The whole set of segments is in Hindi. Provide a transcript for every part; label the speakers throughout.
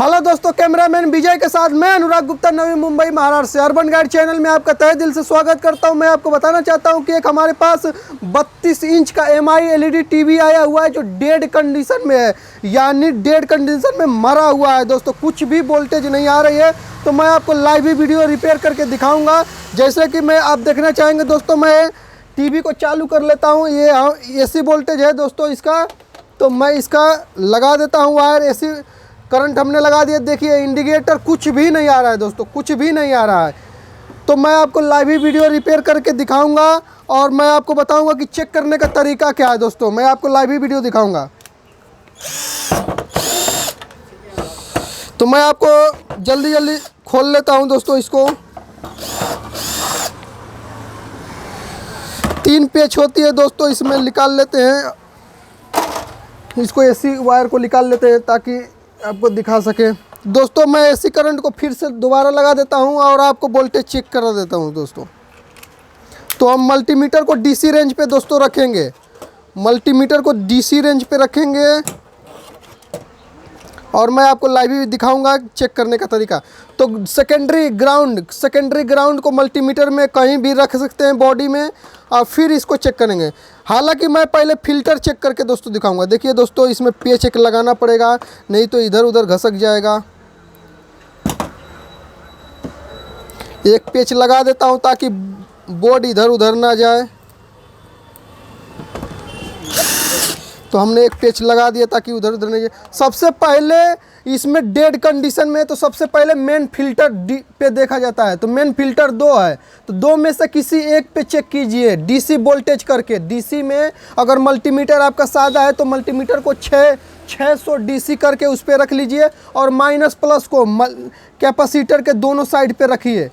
Speaker 1: हेलो दोस्तों, कैमरामैन विजय के साथ मैं अनुराग गुप्ता, नवी मुंबई महाराष्ट्र से अर्बन गाइड चैनल में आपका तहे दिल से स्वागत करता हूं। मैं आपको बताना चाहता हूं कि एक हमारे पास 32 इंच का MI LED टीवी आया हुआ है जो डेड कंडीशन में है, यानी डेड कंडीशन में मरा हुआ है दोस्तों। कुछ भी वोल्टेज नहीं आ रही है, तो मैं आपको लाइव ही वीडियो रिपेयर करके दिखाऊँगा। जैसे कि मैं आप देखना चाहेंगे दोस्तों, मैं टीवी को चालू कर लेता हूँ। ये AC वोल्टेज है दोस्तों इसका, तो मैं इसका लगा देता हूँ वायर। AC करंट हमने लगा दिया। देखिए इंडिकेटर कुछ भी नहीं आ रहा है दोस्तों, कुछ भी नहीं आ रहा है। तो मैं आपको लाइव ही वीडियो रिपेयर करके दिखाऊंगा और मैं आपको बताऊंगा कि चेक करने का तरीका क्या है दोस्तों। मैं आपको लाइव ही वीडियो दिखाऊंगा। तो मैं आपको जल्दी खोल लेता हूं दोस्तों इसको। 3 पेच होती है दोस्तों, इसमें निकाल लेते हैं। इसको AC वायर को निकाल लेते हैं ताकि आपको दिखा सके दोस्तों। मैं AC करंट को फिर से दोबारा लगा देता हूं और आपको वोल्टेज चेक करा देता हूं दोस्तों। तो हम मल्टीमीटर को DC रेंज पे दोस्तों रखेंगे, मल्टीमीटर को DC रेंज पे रखेंगे और मैं आपको लाइव भी दिखाऊंगा चेक करने का तरीका। तो सेकेंडरी ग्राउंड को मल्टीमीटर में कहीं भी रख सकते हैं बॉडी में और फिर इसको चेक करेंगे। हालांकि मैं पहले फिल्टर चेक करके दोस्तों दिखाऊंगा। देखिए दोस्तों, इसमें पेच एक लगाना पड़ेगा, नहीं तो इधर उधर घसक जाएगा। एक पेच लगा देता हूं ताकि बोर्ड इधर उधर ना जाए। तो हमने एक पेच लगा दिया ताकि उधर उधर नहीं जाए। सबसे पहले इसमें डेड कंडीशन में तो सबसे पहले मेन फिल्टर पे देखा जाता है। तो मेन फिल्टर 2 है, तो 2 में से किसी एक पे चेक कीजिए DC वोल्टेज करके। DC में अगर मल्टीमीटर आपका सादा है तो मल्टीमीटर को 600 DC करके उस पर रख लीजिए और माइनस प्लस को कैपेसिटर के दोनों साइड पे रखिए।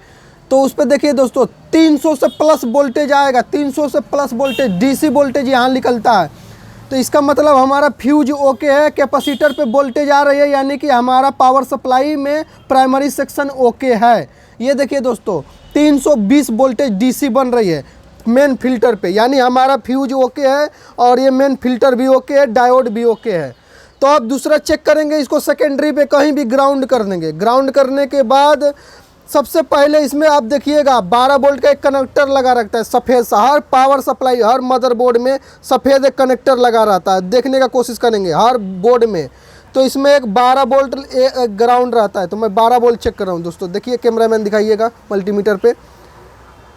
Speaker 1: तो उस पर देखिए दोस्तों 300 से प्लस वोल्टेज आएगा। 300 से प्लस वोल्टेज DC वोल्टेज यहाँ निकलता है। तो इसका मतलब हमारा फ्यूज ओके है, कैपेसिटर पे वोल्टेज आ रही है, यानी कि हमारा पावर सप्लाई में प्राइमरी सेक्शन ओके है। ये देखिए दोस्तों 320 वोल्टेज DC बन रही है मेन फिल्टर पे, यानी हमारा फ्यूज ओके है और ये मेन फिल्टर भी ओके है, डायोड भी ओके है। तो अब दूसरा चेक करेंगे, इसको सेकेंडरी पे कहीं भी ग्राउंड कर देंगे। ग्राउंड करने के बाद सबसे पहले इसमें आप देखिएगा 12 वोल्ट का एक कनेक्टर लगा रखता है सफ़ेद सा। हर पावर सप्लाई, हर मदरबोर्ड में सफ़ेद एक कनेक्टर लगा रहता है। देखने का कोशिश करेंगे हर बोर्ड में। तो इसमें एक 12 वोल्ट ग्राउंड रहता है। तो मैं 12 वोल्ट चेक कर रहा हूँ दोस्तों। देखिए कैमरामैन दिखाइएगा मल्टीमीटर पे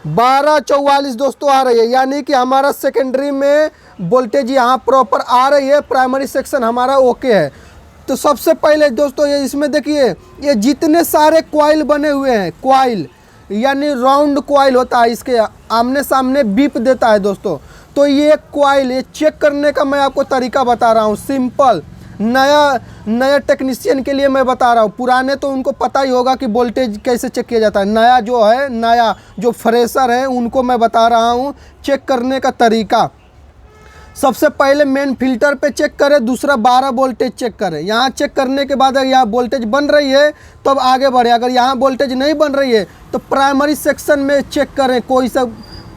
Speaker 1: 1244 दोस्तों आ रही है, यानी कि हमारा सेकेंडरी में वोल्टेज यहाँ प्रॉपर आ रही है। प्राइमरी सेक्शन हमारा ओके है। तो सबसे पहले दोस्तों ये इसमें देखिए, ये जितने सारे कॉइल बने हुए हैं, कॉइल यानी राउंड कॉइल होता है, इसके आमने सामने बीप देता है दोस्तों। तो ये कॉइल, ये चेक करने का मैं आपको तरीका बता रहा हूँ, सिंपल। नया टेक्नीशियन के लिए मैं बता रहा हूँ। पुराने तो उनको पता ही होगा कि वोल्टेज कैसे चेक किया जाता है। नया जो फ्रेशर है उनको मैं बता रहा हूँ चेक करने का तरीका। सबसे पहले मेन फिल्टर पे चेक करें, दूसरा 12 वोल्टेज चेक करें। यहाँ चेक करने के बाद अगर यहाँ वोल्टेज बन रही है तब आगे बढ़े। अगर यहाँ वोल्टेज नहीं बन रही है तो प्राइमरी सेक्शन में चेक करें,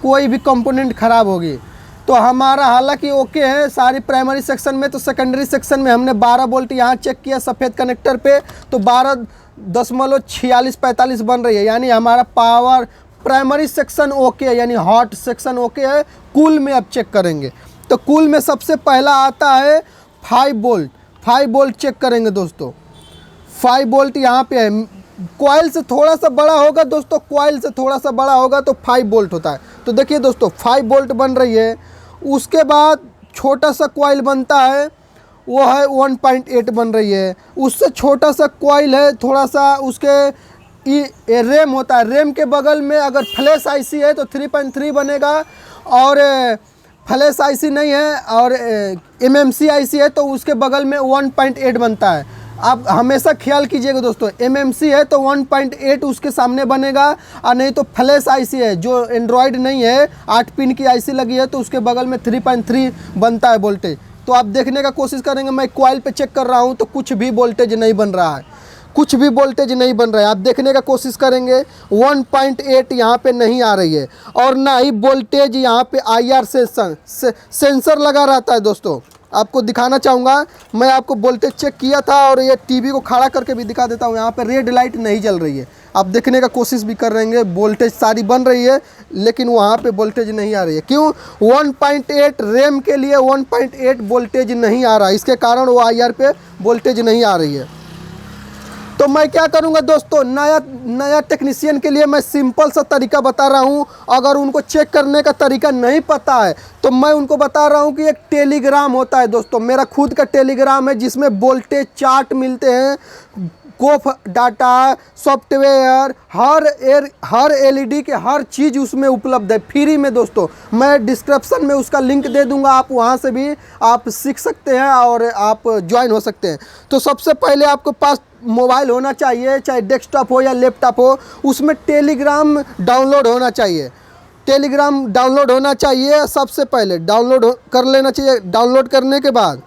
Speaker 1: कोई भी कंपोनेंट ख़राब होगी। तो हमारा हालांकि ओके है सारी प्राइमरी सेक्शन में। तो सेकेंडरी सेक्शन में हमने 12 वोल्ट यहाँ चेक किया सफ़ेद कनेक्टर पे, तो 12.4645 बन रही है, यानी हमारा पावर प्राइमरी सेक्शन ओके है, यानी हॉट सेक्शन ओके है। कूल में अब चेक करेंगे। तो कूल में सबसे पहला आता है 5 वोल्ट। 5 वोल्ट चेक करेंगे दोस्तों। 5 वोल्ट यहाँ पे है। कॉइल से थोड़ा सा बड़ा होगा दोस्तों, कॉइल से थोड़ा सा बड़ा होगा तो 5 वोल्ट होता है। तो देखिए दोस्तों 5 वोल्ट बन रही है। उसके बाद छोटा सा कॉइल बनता है, वो है 1.8 बन रही है। उससे छोटा सा कॉइल है थोड़ा सा, उसके रैम होता है। रैम के बगल में अगर फ्लैश IC है तो 3.3 बनेगा, और फ्लैश IC नहीं है और MMC IC है तो उसके बगल में 1.8 बनता है। आप हमेशा ख्याल कीजिएगा दोस्तों, MMC है तो 1.8 उसके सामने बनेगा, और नहीं तो फ्लैश IC है जो एंड्रॉयड नहीं है, 8 पिन की IC लगी है तो उसके बगल में 3.3 बनता है वोल्टेज। तो आप देखने का कोशिश करेंगे। मैं कॉइल पे चेक कर रहा हूँ तो कुछ भी वोल्टेज नहीं बन रहा है, कुछ भी वोल्टेज नहीं बन रहा है। आप देखने का कोशिश करेंगे 1.8 यहाँ पे नहीं आ रही है, और ना ही वोल्टेज यहाँ पे IR सेंसर लगा रहता है दोस्तों। आपको दिखाना चाहूँगा। मैं आपको वोल्टेज चेक किया था और ये टीवी को खड़ा करके भी दिखा देता हूँ। यहाँ पे रेड लाइट नहीं जल रही है, आप देखने का कोशिश भी कर रहे हैं, वोल्टेज सारी बन रही है लेकिन वहाँ पे वोल्टेज नहीं आ रही है। क्यों? 1.8 रैम के लिए 1.8 वोल्टेज नहीं आ रहा, इसके कारण वो IR पे वोल्टेज नहीं आ रही है। तो मैं क्या करूंगा दोस्तों, नया टेक्नीशियन के लिए मैं सिंपल सा तरीका बता रहा हूं। अगर उनको चेक करने का तरीका नहीं पता है तो मैं उनको बता रहा हूं कि एक टेलीग्राम होता है दोस्तों, मेरा खुद का टेलीग्राम है जिसमें वोल्टेज चार्ट मिलते हैं, कोफ डाटा, सॉफ्टवेयर, हर LED के हर चीज़ उसमें उपलब्ध है फ्री में दोस्तों। मैं डिस्क्रिप्शन में उसका लिंक दे दूंगा, आप वहां से भी आप सीख सकते हैं और आप ज्वाइन हो सकते हैं। तो सबसे पहले आपके पास मोबाइल होना चाहिए, चाहे डेस्कटॉप हो या लैपटॉप हो, उसमें टेलीग्राम डाउनलोड होना चाहिए। टेलीग्राम डाउनलोड होना चाहिए, सबसे पहले डाउनलोड कर लेना चाहिए। डाउनलोड करने के बाद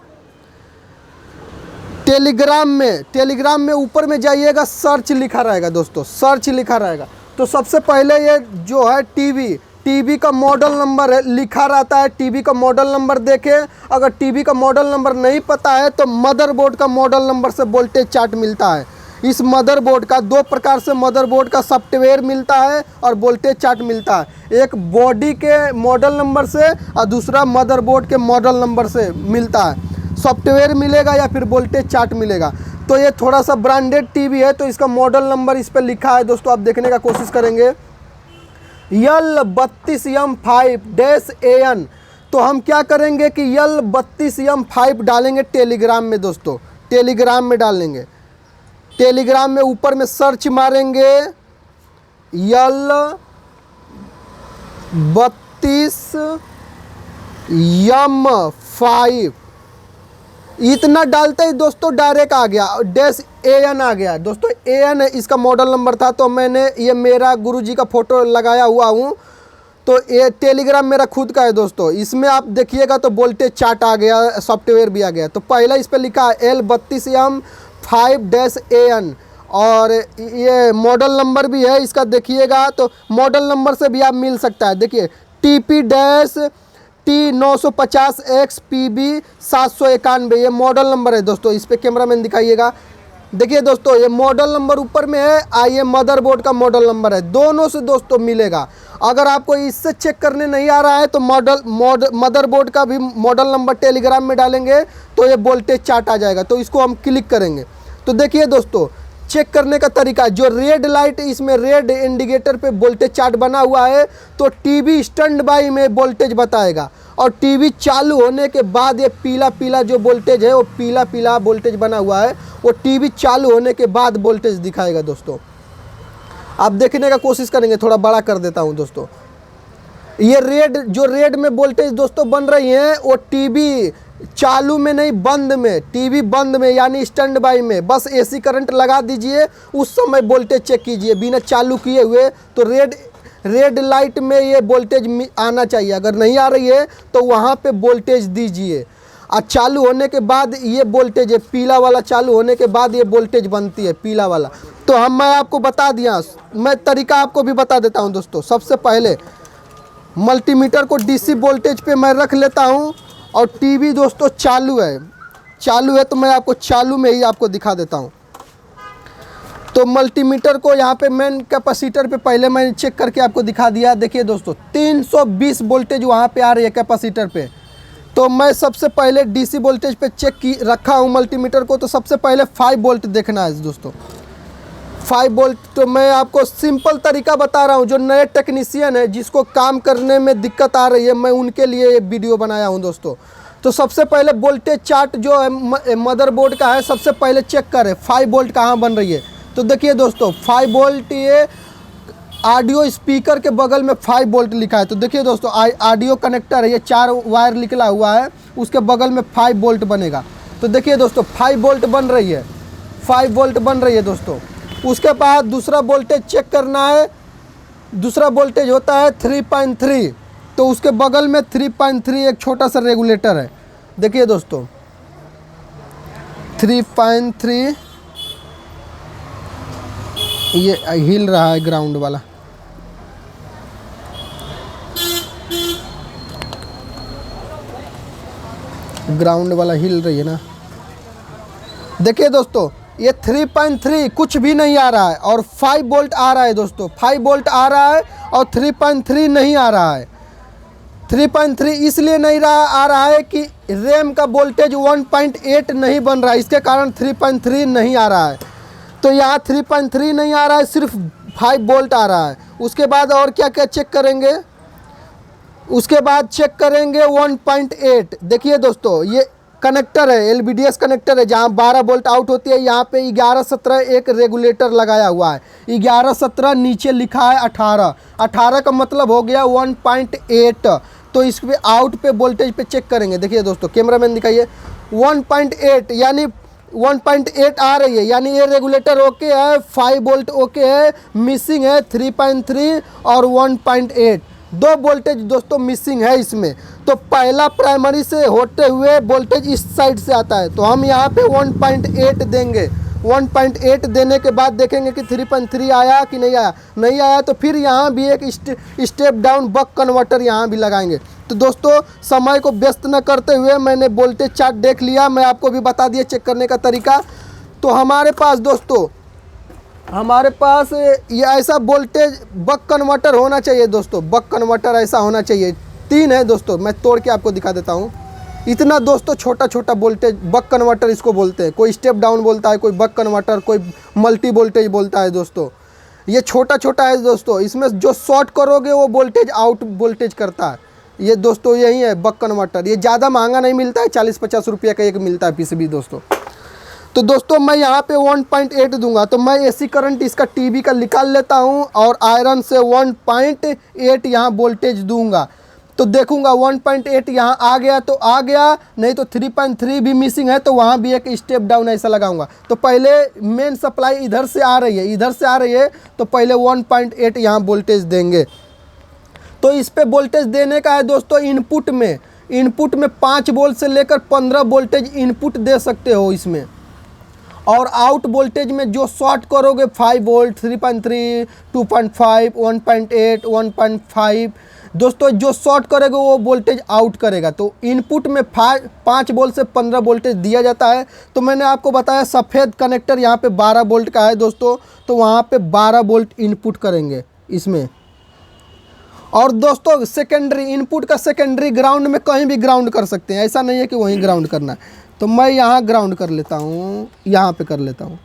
Speaker 1: टेलीग्राम में ऊपर में जाइएगा, सर्च लिखा रहेगा दोस्तों, सर्च लिखा रहेगा। तो सबसे पहले ये जो है टीवी का मॉडल नंबर है लिखा रहता है, टीवी का मॉडल नंबर देखें। अगर टीवी का मॉडल नंबर नहीं पता है तो मदरबोर्ड का मॉडल नंबर से वोल्टेज चार्ट मिलता है। इस मदरबोर्ड का 2 प्रकार से मदरबोर्ड का सॉफ्टवेयर मिलता है और वोल्टेज चार्ट मिलता है। एक बॉडी के मॉडल नंबर से और दूसरा मदरबोर्ड के मॉडल नंबर से मिलता है, सॉफ्टवेयर मिलेगा या फिर वोल्टेज चार्ट मिलेगा। तो ये थोड़ा सा ब्रांडेड टीवी है तो इसका मॉडल नंबर इस पर लिखा है दोस्तों, आप देखने का कोशिश करेंगे, L32M5-AN। तो हम क्या करेंगे कि L32M5 डालेंगे टेलीग्राम में दोस्तों, टेलीग्राम में डालेंगे। टेलीग्राम में ऊपर में सर्च मारेंगे L32M5, इतना डालते ही दोस्तों डायरेक्ट आ गया, -AN आ गया दोस्तों। AN इसका मॉडल नंबर था, तो मैंने ये मेरा गुरुजी का फ़ोटो लगाया हुआ हूँ। तो ये टेलीग्राम मेरा खुद का है दोस्तों, इसमें आप देखिएगा तो वोल्टेज चार्ट आ गया, सॉफ्टवेयर भी आ गया। तो पहला इस पर लिखा है L32M5-AN और ये मॉडल नंबर भी है इसका, देखिएगा तो मॉडल नंबर से भी आप मिल सकता है। देखिए TP-T950XPB791, ये मॉडल नंबर है दोस्तों। इस पे कैमरामैन दिखाइएगा, देखिए दोस्तों ये मॉडल नंबर ऊपर में है, ये मदरबोर्ड का मॉडल नंबर है, दोनों से दोस्तों मिलेगा। अगर आपको इससे चेक करने नहीं आ रहा है तो मदरबोर्ड का भी मॉडल नंबर टेलीग्राम में डालेंगे तो ये वोल्टेज चार्ट आ जाएगा। तो इसको हम क्लिक करेंगे तो देखिए दोस्तों चेक करने का तरीका, जो रेड लाइट इसमें रेड इंडिकेटर पे वोल्टेज चार्ट बना हुआ है तो टीवी स्टैंड बाई में वोल्टेज बताएगा, और टीवी चालू होने के बाद ये पीला जो वोल्टेज है, वो पीला वोल्टेज बना हुआ है, वो टीवी चालू होने के बाद वोल्टेज दिखाएगा दोस्तों। आप देखने का कोशिश करेंगे, थोड़ा बड़ा कर देता हूँ दोस्तों। ये रेड में वोल्टेज दोस्तों बन रही है, वो टीवी चालू में नहीं, बंद में, टीवी बंद में यानी स्टैंड बाई में। बस AC करंट लगा दीजिए, उस समय वोल्टेज चेक कीजिए बिना चालू किए हुए। तो रेड लाइट में ये वोल्टेज आना चाहिए, अगर नहीं आ रही है तो वहाँ पे वोल्टेज दीजिए। और चालू होने के बाद ये वोल्टेज है, पीला वाला चालू होने के बाद ये वोल्टेज बनती है, पीला वाला। तो मैं आपको बता दिया, मैं तरीका आपको भी बता देता हूँ दोस्तों। सबसे पहले मल्टीमीटर को DC वोल्टेज पे मैं रख लेता हूँ और टीवी दोस्तों चालू है तो मैं आपको चालू में ही आपको दिखा देता हूँ। तो मल्टीमीटर को यहाँ पे मेन कैपेसिटर पे पहले मैंने चेक करके आपको दिखा दिया। देखिए दोस्तों 320 वोल्टेज वहाँ पे आ रही है कैपेसिटर पे। तो मैं सबसे पहले DC वोल्टेज पे चेक रखा हूँ मल्टीमीटर को। तो सबसे पहले 5 वोल्ट देखना है दोस्तों, 5 वोल्ट। तो मैं आपको सिंपल तरीका बता रहा हूँ, जो नए टेक्नीशियन है जिसको काम करने में दिक्कत आ रही है, मैं उनके लिए ये वीडियो बनाया हूँ दोस्तों। तो सबसे पहले वोल्टेज चार्ट जो है मदरबोर्ड का है, सबसे पहले चेक करें 5 वोल्ट कहाँ बन रही है। तो देखिए दोस्तों 5 वोल्ट, ये ऑडियो स्पीकर के बगल में 5 वोल्ट लिखा है। तो देखिए दोस्तों ऑडियो कनेक्टर है, ये 4 वायर निकला हुआ है, उसके बगल में 5 वोल्ट बनेगा। तो देखिए दोस्तों 5 वोल्ट बन रही है, 5 वोल्ट बन रही है दोस्तों। उसके बाद दूसरा वोल्टेज चेक करना है, दूसरा वोल्टेज होता है 3.3। तो उसके बगल में 3.3 एक छोटा सा रेगुलेटर है। देखिए दोस्तों 3.3, ये हिल रहा है ग्राउंड वाला। ग्राउंड वाला हिल रही है ना। देखिए दोस्तों ये 3.3 कुछ भी नहीं आ रहा है और 5 वोल्ट आ रहा है दोस्तों, 5 वोल्ट आ रहा है और 3.3 नहीं आ रहा है। 3.3 इसलिए नहीं आ रहा है कि रैम का वोल्टेज 1.8 नहीं बन रहा है, इसके कारण 3.3 नहीं आ रहा है। तो यहाँ 3.3 नहीं आ रहा है, सिर्फ 5 वोल्ट आ रहा है। उसके बाद और क्या क्या चेक करेंगे, उसके बाद चेक करेंगे 1.8। देखिए दोस्तों ये कनेक्टर है, LVDS कनेक्टर है, जहाँ 12 वोल्ट आउट होती है। यहाँ पे 11-17 एक रेगुलेटर लगाया हुआ है। 11-17 नीचे लिखा है 18 का मतलब हो गया 1.8। तो इस पे आउट पे वोल्टेज पे चेक करेंगे। देखिए दोस्तों कैमरामैन दिखाइए, 1.8 यानी 1.8 आ रही है, यानी ये रेगुलेटर ओके है, 5 वोल्ट ओके है, मिसिंग है 3.3 और 1.8, 2 वोल्टेज दोस्तों मिसिंग है इसमें। तो पहला प्राइमरी से होते हुए वोल्टेज इस साइड से आता है, तो हम यहाँ पे 1.8 देंगे। 1.8 देने के बाद देखेंगे कि 3.3 आया कि नहीं आया। नहीं आया तो फिर यहाँ भी एक स्टेप डाउन बक कन्वर्टर यहाँ भी लगाएंगे। तो दोस्तों समय को व्यस्त न करते हुए मैंने वोल्टेज चार्ट देख लिया, मैं आपको भी बता दिया चेक करने का तरीका। तो हमारे पास दोस्तों, हमारे पास ये ऐसा वोल्टेज बक कन्वर्टर होना चाहिए दोस्तों, बक कन्वर्टर ऐसा होना चाहिए। 3 है दोस्तों, मैं तोड़ के आपको दिखा देता हूँ। इतना दोस्तों छोटा छोटा वोल्टेज बक कन्वर्टर इसको बोलते हैं। कोई स्टेप डाउन बोलता है, कोई बक कन्वर्टर, कोई मल्टी वोल्टेज बोलता है दोस्तों। ये छोटा छोटा है दोस्तों, इसमें जो शॉर्ट करोगे वो वोल्टेज आउट वोल्टेज करता है। ये दोस्तों यही है बक कन्वर्टर। ये ज़्यादा महंगा नहीं मिलता है, 40-50 रुपये का एक मिलता है पीसीबी दोस्तों। तो दोस्तों मैं यहाँ पे 1.8 दूंगा, तो मैं एसी करंट इसका टीवी का निकाल लेता हूँ और आयरन से 1.8 यहाँ वोल्टेज दूंगा। तो देखूंगा 1.8 यहाँ आ गया तो आ गया, नहीं तो 3.3 भी मिसिंग है तो वहाँ भी एक स्टेप डाउन ऐसा लगाऊंगा। तो पहले मेन सप्लाई इधर से आ रही है, इधर से आ रही है, तो पहले 1.8 यहाँ वोल्टेज देंगे। तो इस पे वोल्टेज देने का है दोस्तों। इनपुट में 5 वोल्ट से लेकर 15 वोल्टेज इनपुट दे सकते हो इसमें। और आउट वोल्टेज में जो शॉर्ट करोगे 5 वोल्ट, 3.3, 2.5, 1.8, 1.5 दोस्तों जो शॉर्ट करेगा वो वोल्टेज आउट करेगा। तो इनपुट में 5 वोल्ट से 15 वोल्टेज दिया जाता है। तो मैंने आपको बताया सफ़ेद कनेक्टर यहाँ पे 12 वोल्ट का है दोस्तों, तो वहाँ पे 12 वोल्ट इनपुट करेंगे इसमें। और दोस्तों सेकेंडरी इनपुट का सेकेंडरी ग्राउंड में कहीं भी ग्राउंड कर सकते हैं, ऐसा नहीं है कि वहीं ग्राउंड करना है। तो मैं यहाँ ग्राउंड कर लेता हूँ, यहाँ पे कर लेता हूँ,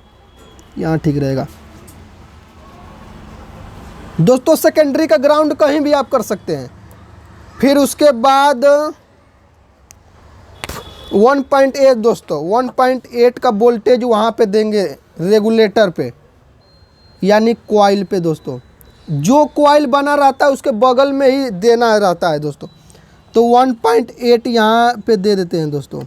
Speaker 1: यहाँ ठीक रहेगा दोस्तों। सेकेंडरी का ग्राउंड कहीं भी आप कर सकते हैं। फिर उसके बाद 1.8 दोस्तों, 1.8 का वोल्टेज वहाँ पे देंगे रेगुलेटर पे, यानी कॉइल पे दोस्तों। जो कॉइल बना रहता है उसके बगल में ही देना रहता है दोस्तों। तो 1.8 यहाँ पे दे देते हैं दोस्तों।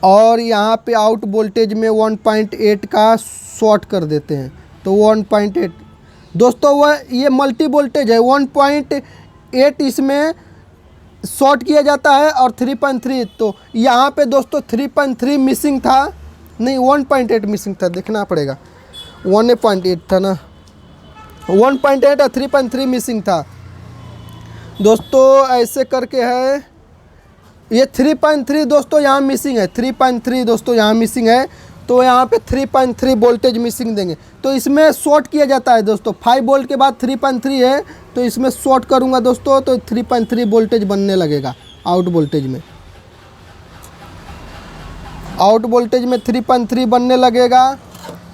Speaker 1: और यहाँ पे आउट वोल्टेज में 1.8 का शॉर्ट कर देते हैं। तो 1.8 दोस्तों वह ये मल्टी वोल्टेज है, 1.8 इसमें शॉर्ट किया जाता है और 3.3। तो यहाँ पे दोस्तों 3.3 मिसिंग था, नहीं 1.8 मिसिंग था, देखना पड़ेगा। 1.8 था ना, 1.8 और 3.3 मिसिंग था दोस्तों, ऐसे करके है। ये 3.3 दोस्तों यहाँ मिसिंग है, 3.3 दोस्तों यहाँ मिसिंग है। तो यहाँ पे 3.3 वोल्टेज मिसिंग देंगे। तो इसमें शॉर्ट किया जाता है दोस्तों, 5 वोल्ट के बाद 3.3 है, तो इसमें शॉर्ट करूँगा दोस्तों तो 3.3 वोल्टेज बनने लगेगा आउट वोल्टेज में। आउट वोल्टेज में 3.3 बनने लगेगा।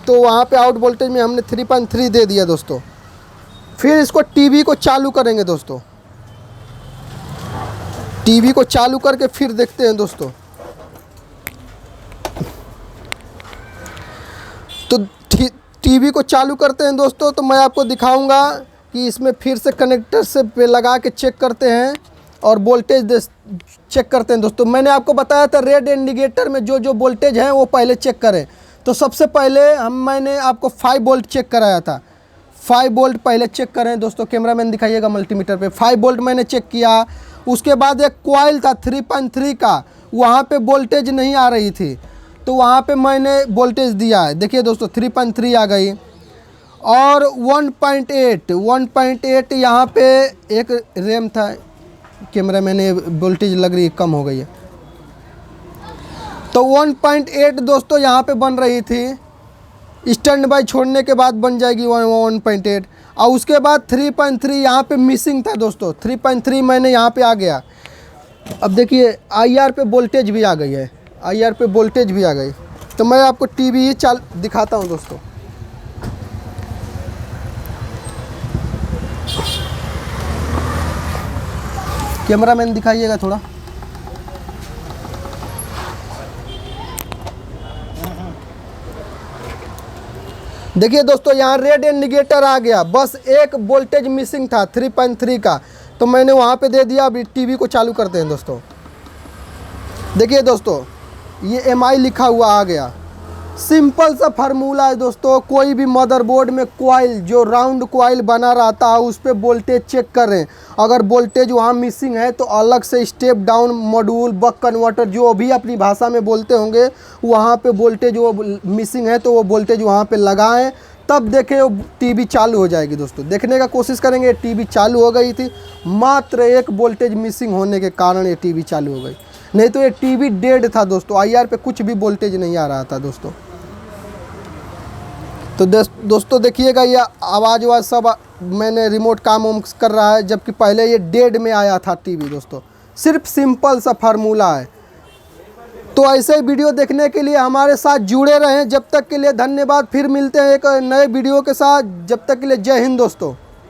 Speaker 1: तो वहाँ पे आउट वोल्टेज में हमने 3.3 दे दिया दोस्तों। फिर इसको टीवी को चालू करेंगे दोस्तों, टीवी को चालू करके फिर देखते हैं दोस्तों। तो टीवी को चालू करते हैं दोस्तों, तो मैं आपको दिखाऊंगा कि इसमें फिर से कनेक्टर से पे लगा के चेक करते हैं और वोल्टेज चेक करते हैं दोस्तों। मैंने आपको बताया था रेड इंडिकेटर में जो जो वोल्टेज है वो पहले चेक करें। तो सबसे पहले मैंने आपको 5 वोल्ट चेक कराया था, 5 वोल्ट पहले चेक करें दोस्तों। कैमरामैन दिखाइएगा मल्टीमीटर पे, 5 वोल्ट मैंने चेक किया। उसके बाद एक कॉइल था 3.3 का, वहाँ पे वोल्टेज नहीं आ रही थी, तो वहाँ पे मैंने वोल्टेज दिया है। देखिए दोस्तों 3.3 आ गई। और 1.8 यहाँ पे एक रैम था, कैमरा मैंने वोल्टेज लग रही है कम हो गई है। तो 1.8 दोस्तों यहाँ पे बन रही थी, स्टैंड बाय छोड़ने के बाद बन जाएगी 1.8, और उसके बाद 3.3 यहाँ पे मिसिंग था दोस्तों। 3.3 मैंने यहाँ पे आ गया। अब देखिए IR पे वोल्टेज भी आ गई है, IR पे वोल्टेज भी आ गई। तो मैं आपको टीवी ही दिखाता हूँ दोस्तों। कैमरामैन दिखाइएगा थोड़ा। देखिए दोस्तों यहाँ रेड इंडिकेटर आ गया, बस एक वोल्टेज मिसिंग था 3.3 का, तो मैंने वहाँ पे दे दिया। अभी टीवी को चालू करते हैं दोस्तों। देखिए दोस्तों ये MI लिखा हुआ आ गया। सिंपल सा फार्मूला है दोस्तों। कोई भी मदरबोर्ड में कॉइल, जो राउंड कॉइल बना रहता है, उस पर वोल्टेज चेक करें। अगर वोल्टेज वहाँ मिसिंग है तो अलग से step down module, buck converter, जो भी अपनी भाषा में बोलते होंगे, वहाँ पे वोल्टेज वो मिसिंग है तो वो वोल्टेज वहाँ पे लगाएं, तब देखें वो टीवी चालू हो जाएगी दोस्तों। देखने का कोशिश करेंगे। टीवी चालू हो गई थी, मात्र एक वोल्टेज मिसिंग होने के कारण ये टीवी चालू हो गई, नहीं तो ये टीवी डेड था दोस्तों। IR पे कुछ भी वोल्टेज नहीं आ रहा था दोस्तों। तो दोस्तों देखिएगा ये आवाज़ वाज सब मैंने रिमोट काम कर रहा है, जबकि पहले ये डेड में आया था टीवी दोस्तों। सिर्फ सिंपल सा फार्मूला है। तो ऐसे ही वीडियो देखने के लिए हमारे साथ जुड़े रहें। जब तक के लिए धन्यवाद। फिर मिलते हैं एक नए वीडियो के साथ। जब तक के लिए जय हिंद दोस्तों।